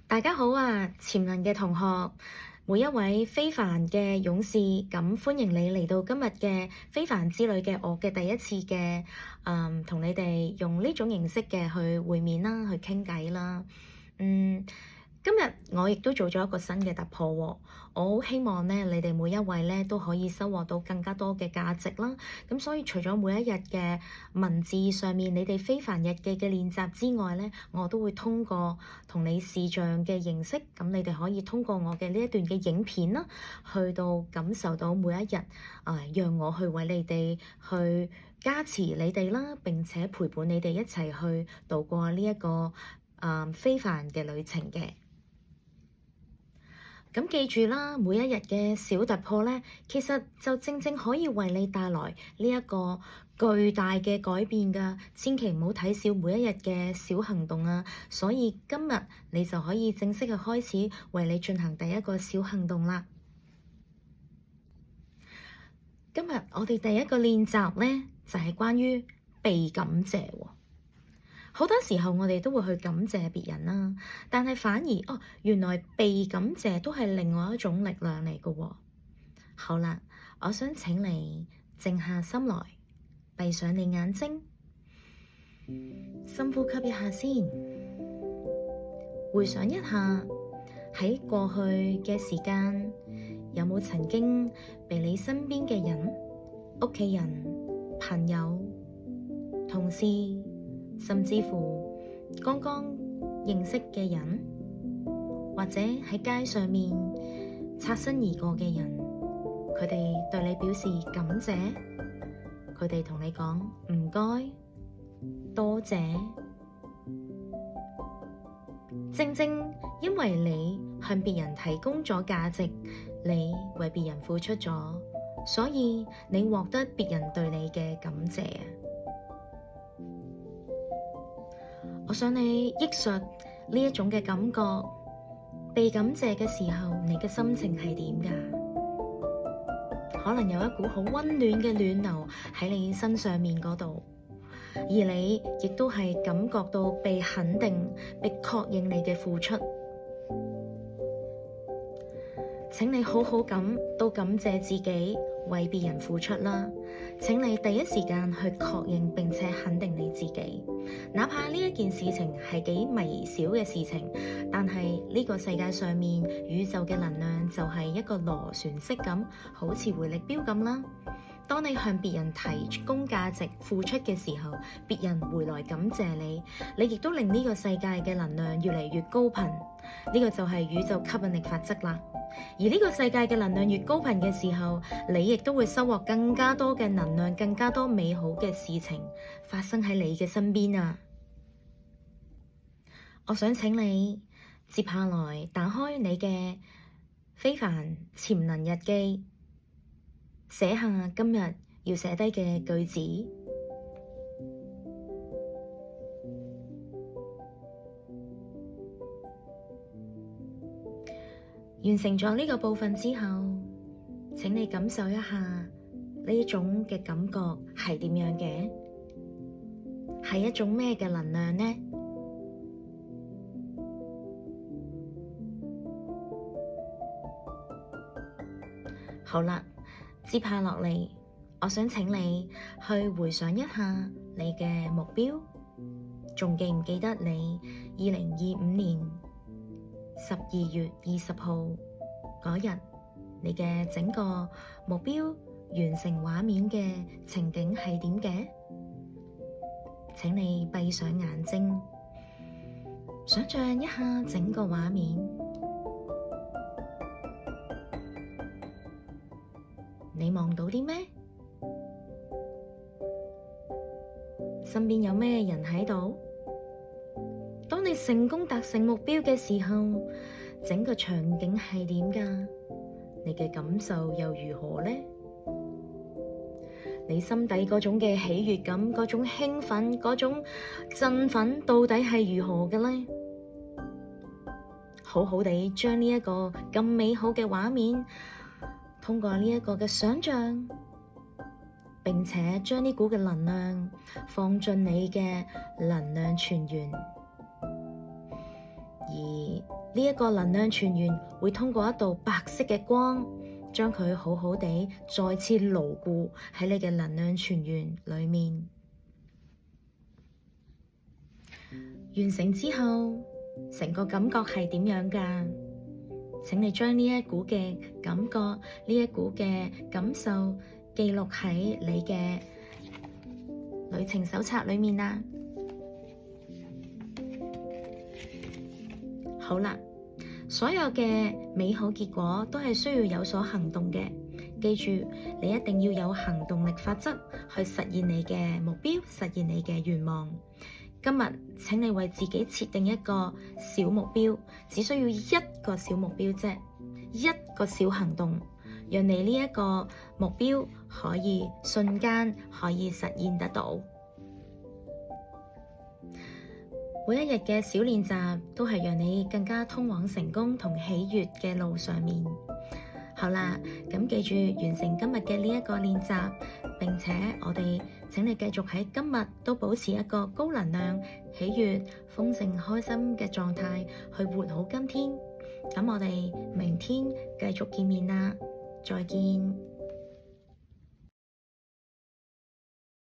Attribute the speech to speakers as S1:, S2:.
S1: 大家好啊，潛能嘅同學，每一位非凡嘅勇士，咁歡迎你嚟到今日嘅非凡之旅嘅我嘅第一次嘅，同你哋用呢種形式嘅去會面啦，去傾偈啦，今日我亦都做咗一個新嘅突破喎，我好希望咧，你哋每一位咧都可以收穫到更加多嘅價值啦。咁所以除咗每一日嘅文字上面你哋非凡日記嘅練習之外咧，我都會通過同你視像嘅形式，咁你哋可以通過我嘅呢一段嘅影片啦，去到感受到每一日，讓我去為你哋去加持你哋啦，並且陪伴你哋一齊去度過呢一個非凡嘅旅程嘅。咁記住啦，每一日嘅小突破咧，其實就正正可以為你帶來呢一個巨大嘅改變㗎。千祈唔好睇小每一日嘅小行動啊！所以今日你就可以正式嘅開始為你進行第一個小行動啦。今日我哋第一個練習咧，就係關於被感謝喎。好多時候我哋都會去感謝別人啦，但係反而原來被感謝都係另外一種力量嚟嘅喎。好啦，我想請你靜下心來，閉上你眼睛，深呼吸一下先，回想一下喺過去嘅時間，有冇曾經被你身邊嘅人、屋企人、朋友、同事，甚至乎剛剛認識嘅人，或者喺街上面擦身而過嘅人，佢哋對你表示感謝，佢哋同你講唔該、多謝，正正因為你向別人提供咗價值，你為別人付出咗，所以你獲得別人對你嘅感謝。我想你憶述呢一種嘅感覺，被感謝嘅時候，你嘅心情係點㗎？可能有一股好溫暖嘅暖流喺你身上面嗰度，而你亦都係感覺到被肯定、被確認你嘅付出。請你好好咁都感謝自己為別人付出啦。請你第一時間去確認並且肯定你自己，哪怕呢一件事情係幾微小嘅事情，但係呢個世界上面宇宙嘅能量就係一個螺旋式咁，好似回力鏢咁啦。當你向別人提供價值、付出嘅時候，別人回來感謝你，你亦都令呢個世界嘅能量越嚟越高頻。呢個就係宇宙吸引力法則啦。而呢個世界嘅能量越高頻嘅時候，你亦都會收穫更加多嘅能量，更加多美好嘅事情發生喺你嘅身邊啊！我想請你接下來打開你嘅非凡潛能日記，寫下今日要寫低嘅句子。完成咗呢個部分之後，請你感受一下呢一種嘅感覺係點樣嘅？係一種咩嘅能量呢？好啦，接下落嚟，我想請你去回想一下你嘅目標，仲記唔記得你2025年12月20號嗰日，你嘅整個目標完成畫面嘅情景係點嘅？請你閉上眼睛，想象一下整個畫面。你望到啲咩？身邊有咩人喺度？當你成功達成目標嘅時候，整個場景係點㗎？你嘅感受又如何呢？你心底嗰種嘅喜悅感、嗰種興奮、嗰種振奮，到底係如何嘅呢？好好地將呢一個咁美好嘅畫面，通過呢一個嘅想象，並且將呢股嘅能量放進你嘅能量泉源，而呢一個能量泉源會通過一道白色嘅光，將佢好好地再次牢固喺你嘅能量泉源裏面。完成之後，成個感覺係點樣㗎？請你將呢一股嘅感覺、呢一股嘅感受記錄喺你嘅旅程手冊裏面啦。好啦，所有嘅美好結果都係需要有所行動嘅。記住，你一定要有行動力法則去實現你嘅目標，實現你嘅願望。今日請你為自己設定一個小目標，只需要一個小目標啫，一個小行動，讓你呢一個目標可以瞬間可以實現得到。每一日嘅小練習都係讓你更加通往成功同喜悅嘅路上面。好啦，咁記住完成今日嘅呢一個練習，並且我哋請你繼續喺今日都保持一個高能量、喜悅、豐盛、開心嘅狀態去活好今天。咁我哋明天繼續見面啦，再見。